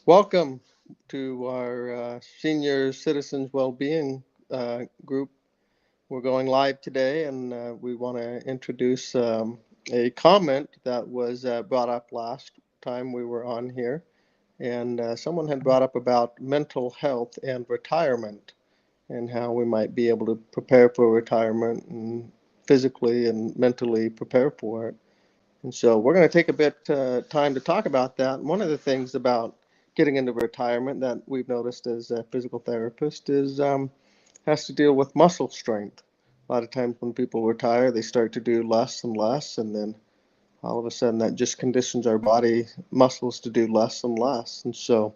Welcome to our senior citizens well-being group. We're going live today, and we want to introduce a comment that was brought up last time we were on here, and someone had brought up about mental health and retirement, and how we might be able to prepare for retirement and physically and mentally prepare for it. And so we're going to take a bit time to talk about that. And one of the things about getting into retirement that we've noticed as a physical therapist is has to deal with muscle strength. A lot of times when people retire, they start to do less and less, and then all of a sudden that just conditions our body muscles to do less and less. And so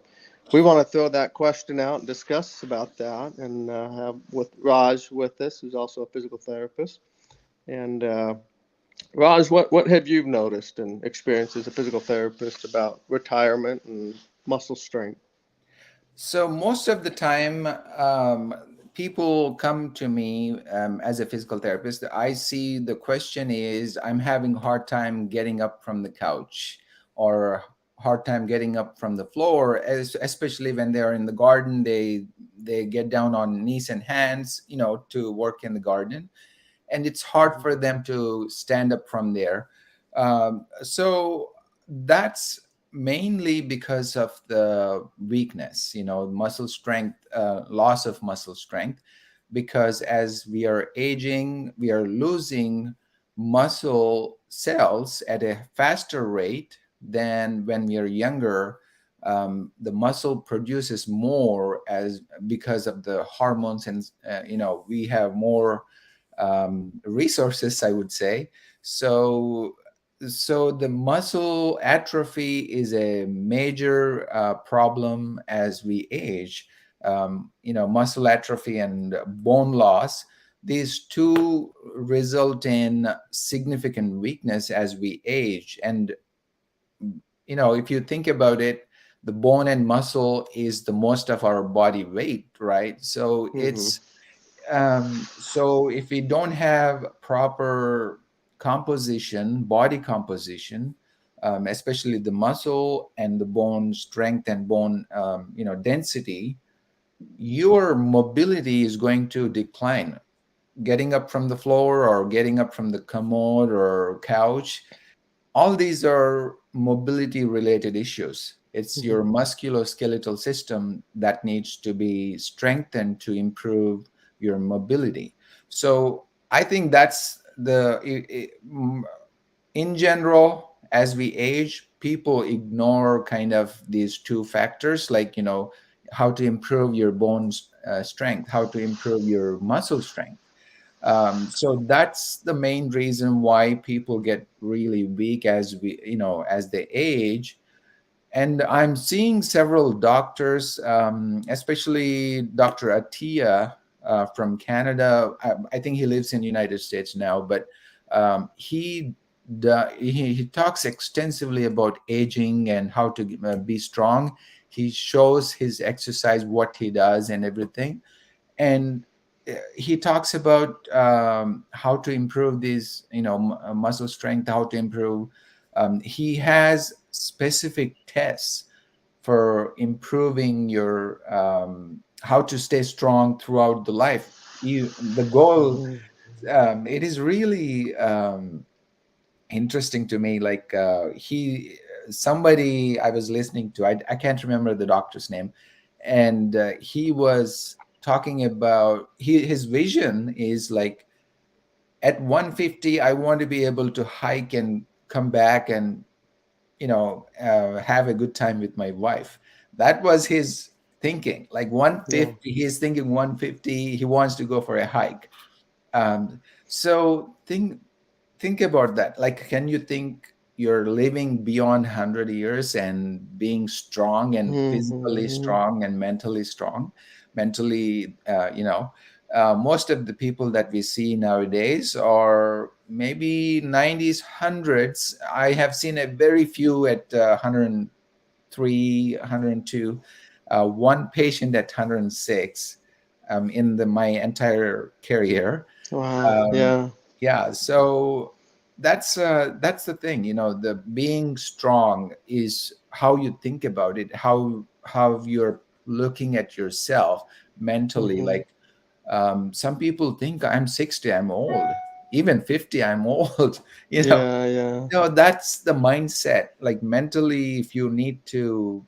we want to throw that question out and discuss about that, and have with Raj with us, who's also a physical therapist. And Raj, what have you noticed and experienced as a physical therapist about retirement and muscle strength? So most of the time, people come to me as a physical therapist. I see the question is, I'm having a hard time getting up from the couch, or hard time getting up from the floor, especially when they're in the garden. They get down on knees and hands, to work in the garden, and it's hard for them to stand up from there. So that's mainly because of the weakness, muscle strength, loss of muscle strength, because as we are aging, we are losing muscle cells at a faster rate than when we are younger. The muscle produces more as because of the hormones, and we have more resources, I would say. So the muscle atrophy is a major problem as we age. Muscle atrophy and bone loss, these two result in significant weakness as we age. And if you think about it, the bone and muscle is the most of our body weight, right? So Mm-hmm. so if we don't have proper composition, body composition, especially the muscle and the bone strength and bone, density, your mobility is going to decline. Getting up from the floor or getting up from the commode or couch, all these are mobility related issues. It's Mm-hmm. your musculoskeletal system that needs to be strengthened to improve your mobility. So I think that's in general, as we age, people ignore kind of these two factors, like, how to improve your bones strength, how to improve your muscle strength. So that's the main reason why people get really weak as they age. And I'm seeing several doctors, especially Dr. Atia from Canada. I think he lives in the United States now, but he talks extensively about aging and how to be strong. He shows his exercise, what he does, and everything. And he talks about how to improve these, muscle strength, how to improve. He has specific tests for improving your how to stay strong throughout the life. The goal, Mm-hmm. it is really interesting to me. Like he, somebody I was listening to, I can't remember the doctor's name, and he was talking about his vision is like, at 150 I want to be able to hike and come back and have a good time with my wife. That was his thinking. Like Yeah. 150, he's thinking 150, he wants to go for a hike. So think about that. Like, can you think you're living beyond 100 years and being strong and physically Mm-hmm. strong and mentally strong? Mentally, most of the people that we see nowadays are maybe 90s, hundreds. I have seen a very few at 103, 102, one patient at 106 in my entire career. Wow. um, Yeah. yeah, so that's the thing. The being strong is how you think about it, how you're looking at yourself mentally. Mm-hmm. Like some people think I'm 60, I'm old. Even 50, I'm old. you know Yeah, yeah. no, that's the mindset. Like mentally, if you need to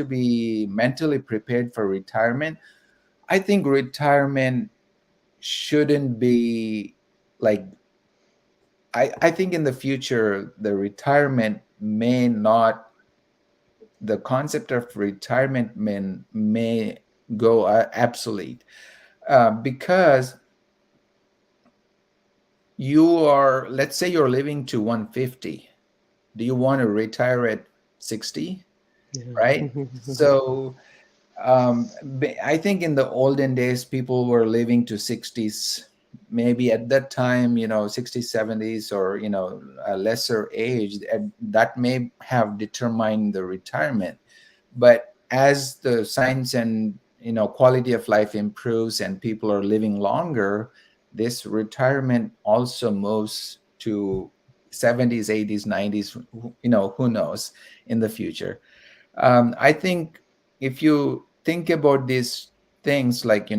be mentally prepared for retirement, I think retirement shouldn't be like, I think in the future the retirement may not the concept of retirement may go obsolete, because you are, let's say you're living to 150. Do you want to retire at 60? Yeah. Right? So I think in the olden days, people were living to 60s, maybe at that time, 60s, 70s, or, a lesser age, and that may have determined the retirement. But as the science and, quality of life improves and people are living longer, this retirement also moves to 70s, 80s, 90s, who knows in the future. I think if you think about these things, like,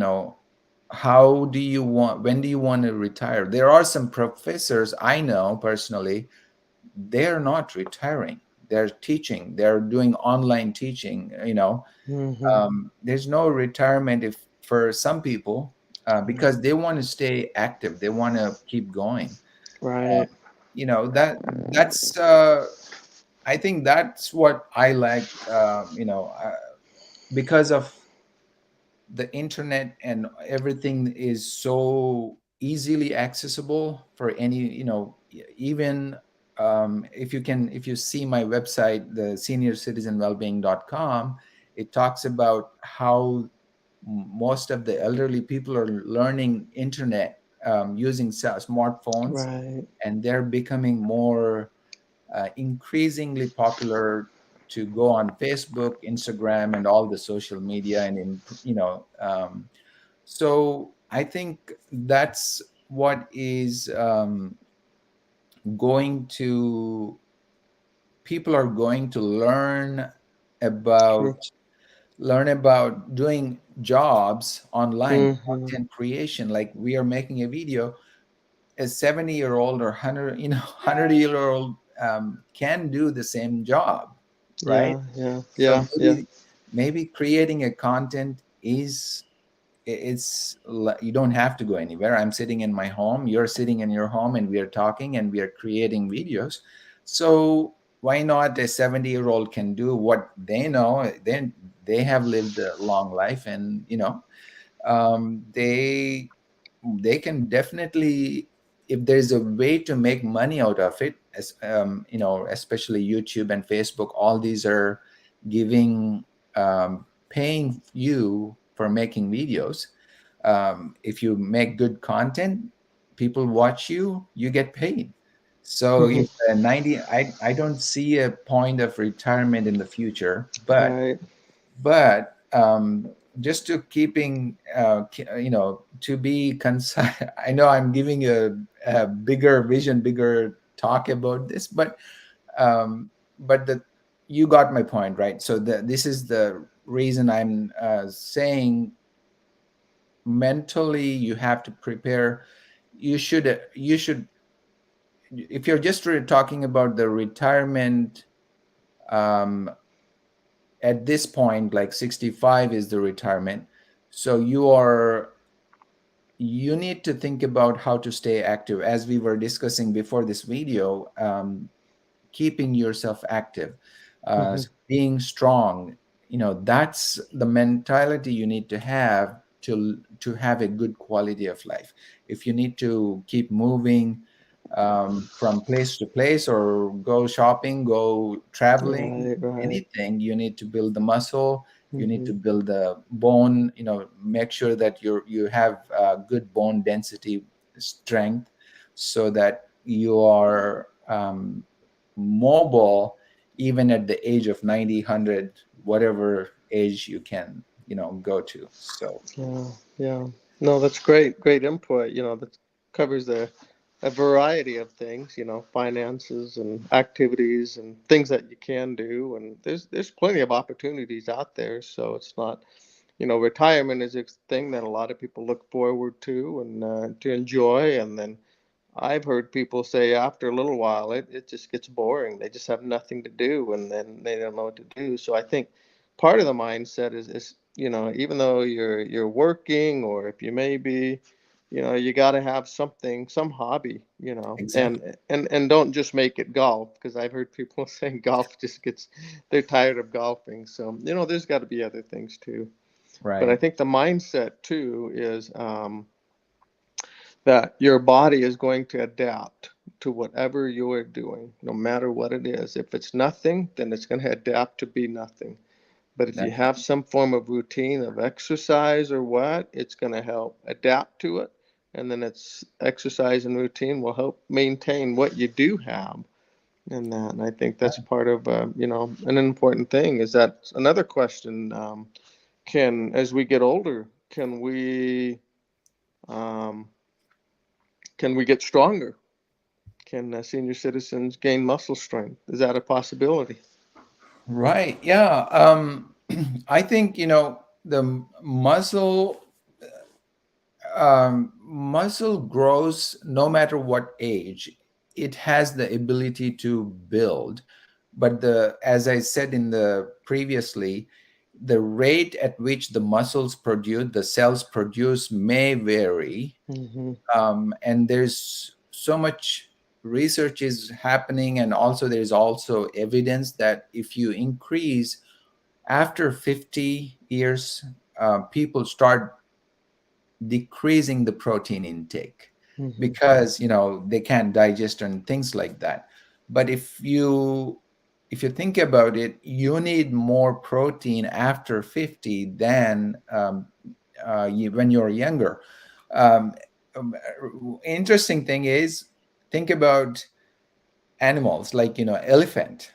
how do you want, when do you want to retire? There are some professors I know personally, they're not retiring. They're teaching, they're doing online teaching, Mm-hmm. there's no retirement if for some people, because they want to stay active, they want to keep going. Uh, Right. that's I think that's what I like, because of the internet, and everything is so easily accessible for any, even if you see my website, the seniorcitizenwellbeing.com, it talks about how most of the elderly people are learning internet, using smartphones, Right. and they're becoming more increasingly popular to go on Facebook, Instagram, and all the social media, and so I think that's what is going to people are going to True. about learn about doing jobs online, Mm-hmm. content creation. Like, we are making a video, a 70-year-old or 100, 100-year-old can do the same job, right? Yeah, yeah, So yeah, yeah. maybe creating a content is, you don't have to go anywhere. I'm sitting in my home, you're sitting in your home, and we are talking and we are creating videos. So why not a 70-year-old can do what they know? Then they have lived a long life, and they can definitely, if there's a way to make money out of it, as especially YouTube and Facebook, all these are giving, paying you for making videos. If you make good content, people watch you, you get paid. So if 90, I don't see a point of retirement in the future, but Right. but just to keeping, to be concise. I know I'm giving a bigger vision, bigger talk about this, but the you got my point, right? So this is the reason I'm saying mentally you have to prepare. You should, if you're just talking about the retirement, um, at this point, like 65 is the retirement. So you need to think about how to stay active, as we were discussing before this video. Keeping yourself active, Mm-hmm. being strong, that's the mentality you need to have to have a good quality of life. If you need to keep moving, from place to place, or go shopping, go traveling, Right, right. anything, you need to build the muscle, you need Mm-hmm. to build the bone, make sure that you have good bone density, strength, so that you are mobile, even at the age of 90, 100, whatever age you can, go to. So Yeah, yeah. No, that's great. Great input. That covers a variety of things, you know, finances and activities and things that you can do. And there's plenty of opportunities out there. So it's not, you know, retirement is a thing that a lot of people look forward to and to enjoy. And then I've heard people say after a little while, it just gets boring. They just have nothing to do and then they don't know what to do. So I think part of the mindset is, you know, even though you're working or if you may be, you know, you got to have something, some hobby, you know, Exactly. and don't just make it golf because I've heard people saying golf just gets, they're tired of golfing. So, you know, there's got to be other things too. But I Right. think the mindset too is, that your body is going to adapt to whatever you're doing, no matter what it is. If it's nothing, then it's going to adapt to be nothing. But if you That's have some form of routine of exercise or what, it's going to help adapt to it. And then it's exercise and routine will help maintain what you do have. And I think that's part of, you know, an important thing. Is that another question? As we get older, um, can we get stronger? Can senior citizens gain muscle strength? Is that a possibility? right. Yeah. I think, the muscle grows no matter what age. It has the ability to build, but as I said in the previously, the rate at which the cells produce may vary. Mm-hmm. And there's so much research is happening, and also there's also evidence that if you increase after 50 years, people start decreasing the protein intake Mm-hmm. because they can't digest and things like that. But if you think about it, you need more protein after 50 than when you're younger. um, Interesting thing is, think about animals like elephant.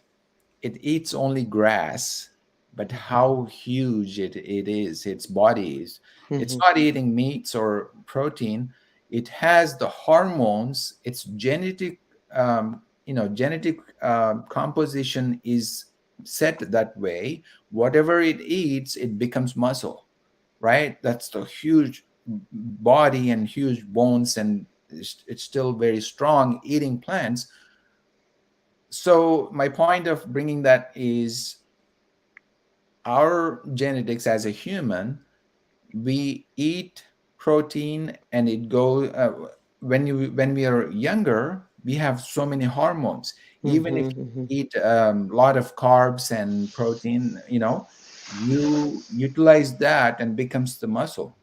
It eats only grass, but how huge it is, its body is. It's Mm-hmm. not eating meats or protein. It has the hormones. Its genetic composition is set that way. Whatever it eats, it becomes muscle, right? That's the huge body and huge bones, and it's still very strong eating plants. So my point of bringing that is, our genetics as a human, we eat protein, and it goes when we are younger, we have so many hormones. Even if Mm-hmm. you eat a lot of carbs and protein, you utilize that and becomes the muscle.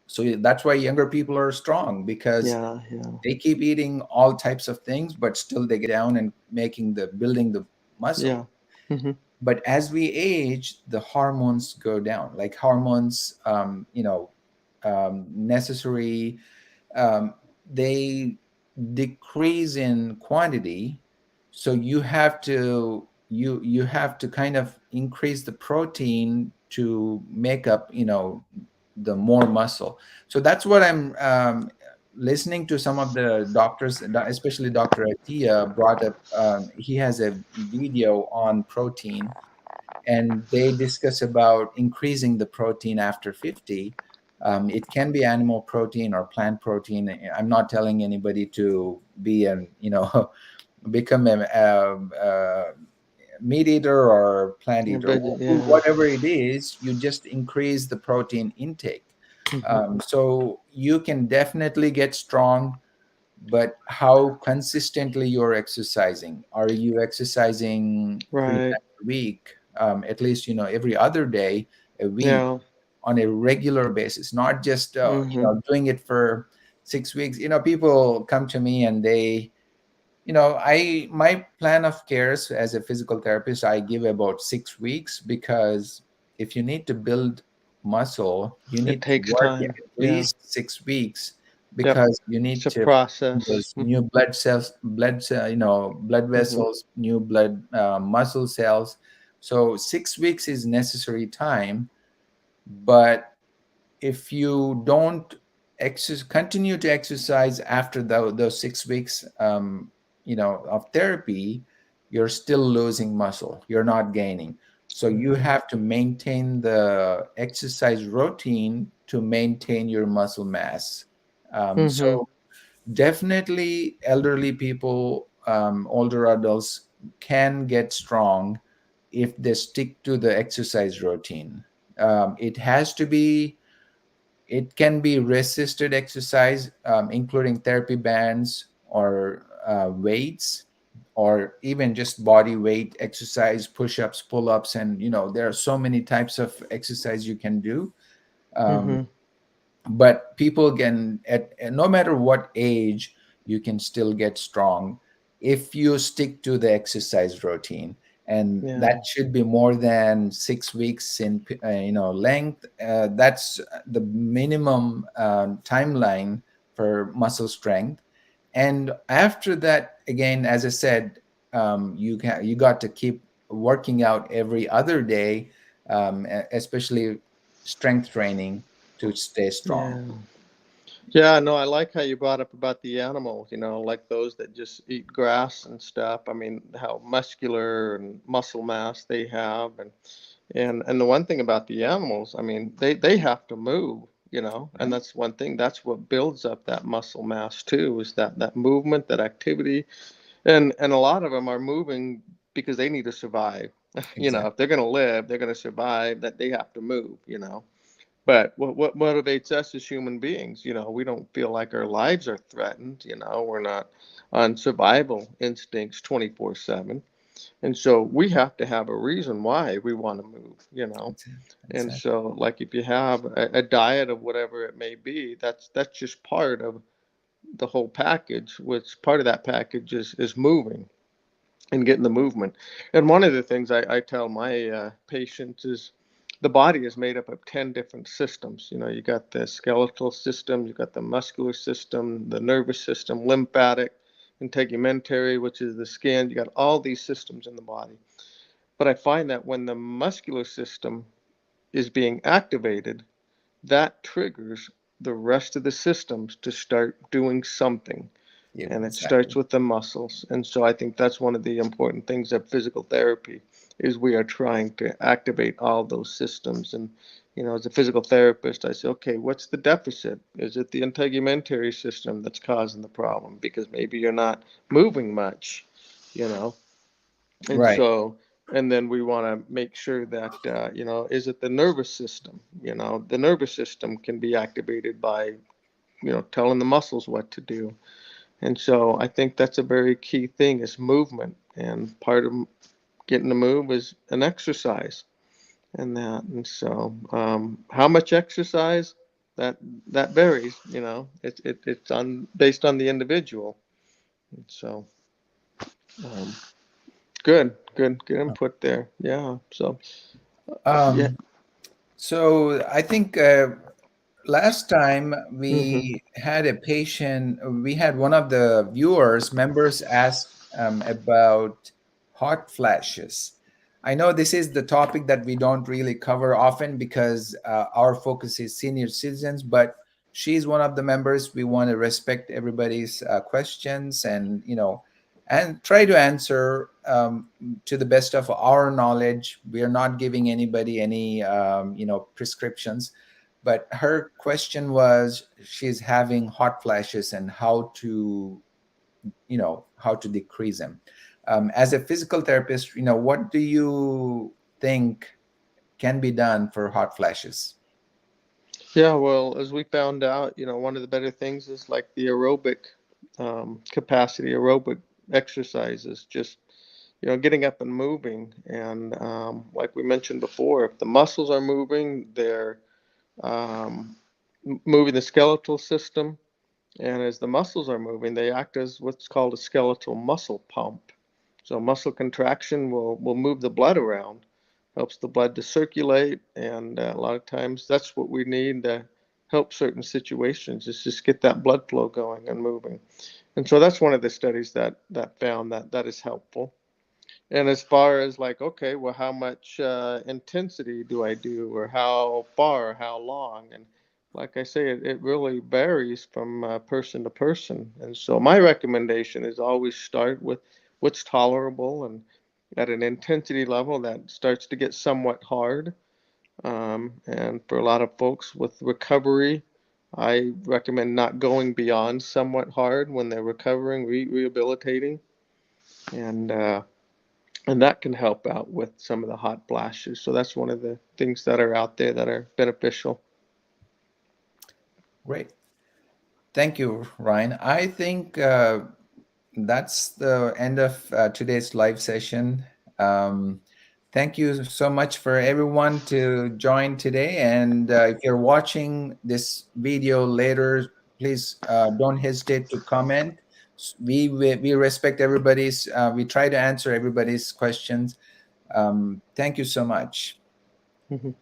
So that's why younger people are strong, because Yeah, yeah, they keep eating all types of things, but still they get down and building the muscle. yeah. Mm-hmm. But as we age, the hormones go down, like hormones, necessary, um, they decrease in quantity. So you have to kind of increase the protein to make up the more muscle. So that's what I'm listening to. Some of the doctors, especially Dr. Atia, brought up. He has a video on protein, and they discuss about increasing the protein after 50. It can be animal protein or plant protein. I'm not telling anybody to be an become a meat eater or plant Yeah, eater. yeah. Whatever it is, you just increase the protein intake. Mm-hmm. So you can definitely get strong, but how consistently you're exercising? Are you exercising three Right. times a week? At least every other day a week, Yeah. on a regular basis, not just Mm-hmm. doing it for 6 weeks. People come to me and they, I my plan of cares as a physical therapist, I give about 6 weeks, because if you need to build muscle, you It need to takes work at time. Yeah. least 6 weeks, Yep. because you It's need a to process. those new Mm-hmm. blood cells, blood Mm-hmm. vessels, new blood muscle cells. So 6 weeks is necessary time, but if you don't continue to exercise after those 6 weeks, of therapy, you're still losing muscle. You're not gaining. So you have to maintain the exercise routine to maintain your muscle mass. Mm-hmm. So definitely, elderly people, older adults can get strong if they stick to the exercise routine. It has to be it can be resisted exercise, including therapy bands or weights, or even just body weight exercise, push-ups, pull-ups, and there are so many types of exercise you can do. Um, Mm-hmm. but people can, no matter what age, you can still get strong if you stick to the exercise routine, and Yeah. that should be more than 6 weeks in length. That's the minimum timeline for muscle strength. And after that, again, as I said, you got to keep working out every other day, especially strength training, to stay strong. Yeah. Yeah, no, I like how you brought up about the animals, like those that just eat grass and stuff. I mean, how muscular and muscle mass they have, and the one thing about the animals, I mean, they have to move, and Right? that's one thing. That's what builds up that muscle mass too, is that movement, that activity, and a lot of them are moving because they need to survive. Exactly. If they're going to live, they're going to survive. That they have to move. But what motivates us as human beings? We don't feel like our lives are threatened. We're not on survival instincts 24/7. And so we have to have a reason why we want to move. And Exactly. so, like, if you have a diet of whatever it may be, that's just part of the whole package, which part of that package is moving and getting the movement. And one of the things I tell my patients is the body is made up of 10 different systems. You got the skeletal system, you got the muscular system, the nervous system, lymphatic, integumentary, which is the skin. You got all these systems in the body. But I find that when the muscular system is being activated, that triggers the rest of the systems to start doing something, Yeah, and it exactly. starts with the muscles. And so I think that's one of the important things of physical therapy is we are trying to activate all those systems. And as a physical therapist, I say, okay, what's the deficit? Is it the integumentary system that's causing the problem? Because maybe you're not moving much, you know. And Right. so, and then we want to make sure that, is it the nervous system? The nervous system can be activated by, telling the muscles what to do. And so I think that's a very key thing is movement. And part of getting to move is an exercise and that. And so, how much exercise? That that varies. It's on based on the individual. And so, um, good input there. Yeah. So, yeah. Um, so I think last time Hmm. we had one of the members ask about hot flashes. I know this is the topic that we don't really cover often because our focus is senior citizens, but she's one of the members. We want to respect everybody's questions, and try to answer to the best of our knowledge. We are not giving anybody any prescriptions, but her question was she's having hot flashes and how to decrease them. As a physical therapist, what do you think can be done for hot flashes? Yeah. Well, as we found out, one of the better things is like the aerobic capacity, aerobic exercises, just getting up and moving. And like we mentioned before, if the muscles are moving, they're um, moving the skeletal system. And as the muscles are moving, they act as what's called a skeletal muscle pump. So muscle contraction will move the blood around, helps the blood to circulate, and a lot of times that's what we need to help certain situations is just get that blood flow going and moving. And so that's one of the studies that found that is helpful. And as far as like, okay, well, how much intensity do I do, or how far, how long? And like I say, it really varies from person to person. And so my recommendation is always start with what's tolerable and at an intensity level that starts to get somewhat hard. And for a lot of folks with recovery, I recommend not going beyond somewhat hard when they're recovering, rehabilitating, and uh, and that can help out with some of the hot flashes. So that's one of the things that are out there that are beneficial. Great. Thank you, Ryan. I think that's the end of today's live session. Thank you so much for everyone to join today. And if you're watching this video later, please don't hesitate to comment. We respect everybody's. We try to answer everybody's questions. Thank you so much. Mhm.